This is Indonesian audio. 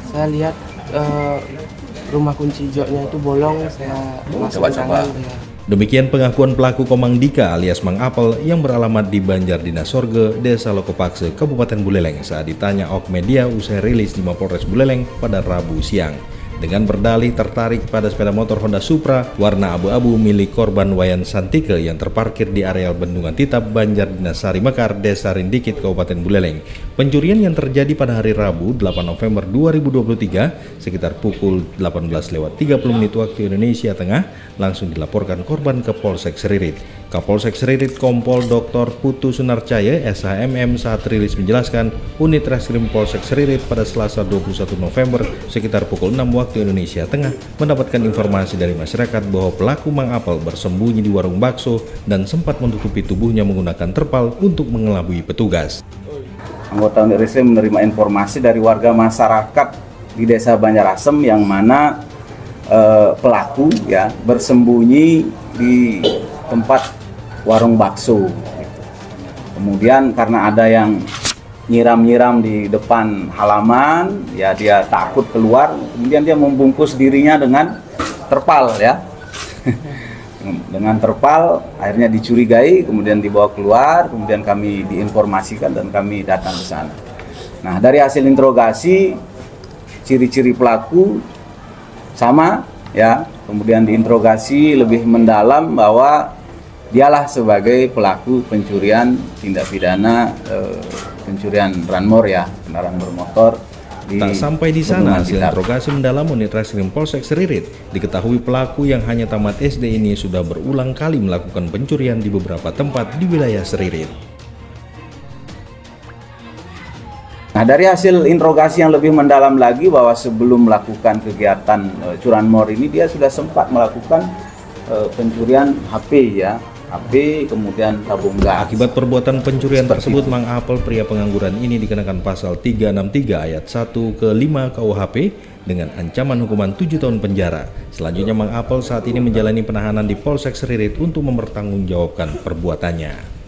Saya lihat rumah kunci joknya itu bolong, saya masukkan tangan. Ya. Demikian pengakuan pelaku Komang Dika alias Mang Apel yang beralamat di Banjar Dina Sorge, Desa Lokopakse, Kabupaten Buleleng saat ditanya awak media usai rilis di Mapolres Buleleng pada Rabu siang. Dengan berdalih tertarik pada sepeda motor Honda Supra warna abu-abu milik korban Wayan Santike yang terparkir di areal Bendungan Titap, Banjar Dina Sari Mekar, Desa Rindikit, Kabupaten Buleleng. Pencurian yang terjadi pada hari Rabu 8 November 2023 sekitar pukul 18.30 waktu Indonesia Tengah langsung dilaporkan korban ke Polsek Seririt. Kapolsek Seririt Kompol Dr. Putu Sunarcaya SHMM saat rilis menjelaskan unit reskrim Polsek Seririt pada Selasa 21 November sekitar pukul 6 waktu Indonesia Tengah mendapatkan informasi dari masyarakat bahwa pelaku Mang Apel bersembunyi di warung bakso dan sempat menutupi tubuhnya menggunakan terpal untuk mengelabui petugas. Anggota unit reskrim menerima informasi dari warga masyarakat di Desa Banjarasem yang mana pelaku ya bersembunyi di tempat warung bakso. Kemudian karena ada yang nyiram-nyiram di depan halaman, ya dia takut keluar, kemudian dia membungkus dirinya dengan terpal ya. Dengan terpal akhirnya dicurigai, kemudian dibawa keluar, kemudian kami diinformasikan dan kami datang ke sana. Nah, dari hasil interogasi ciri-ciri pelaku sama ya, kemudian diinterogasi lebih mendalam bahwa dialah sebagai pelaku pencurian tindak pidana pencurian ranmor ya, kendaraan bermotor. Tak sampai di sana, hasil interogasi mendalam unit reskrim Polsek Seririt diketahui pelaku yang hanya tamat SD ini sudah berulang kali melakukan pencurian di beberapa tempat di wilayah Seririt. Nah, dari hasil interogasi yang lebih mendalam lagi bahwa sebelum melakukan kegiatan curanmor ini dia sudah sempat melakukan pencurian HP ya. HP, kemudian tabung gas. Akibat perbuatan pencurian tersebut, Mang Apel pria pengangguran ini dikenakan pasal 363 ayat 1 ke 5 KUHP dengan ancaman hukuman 7 tahun penjara. Selanjutnya Mang Apel saat ini menjalani penahanan di Polsek Seririt untuk mempertanggungjawabkan perbuatannya.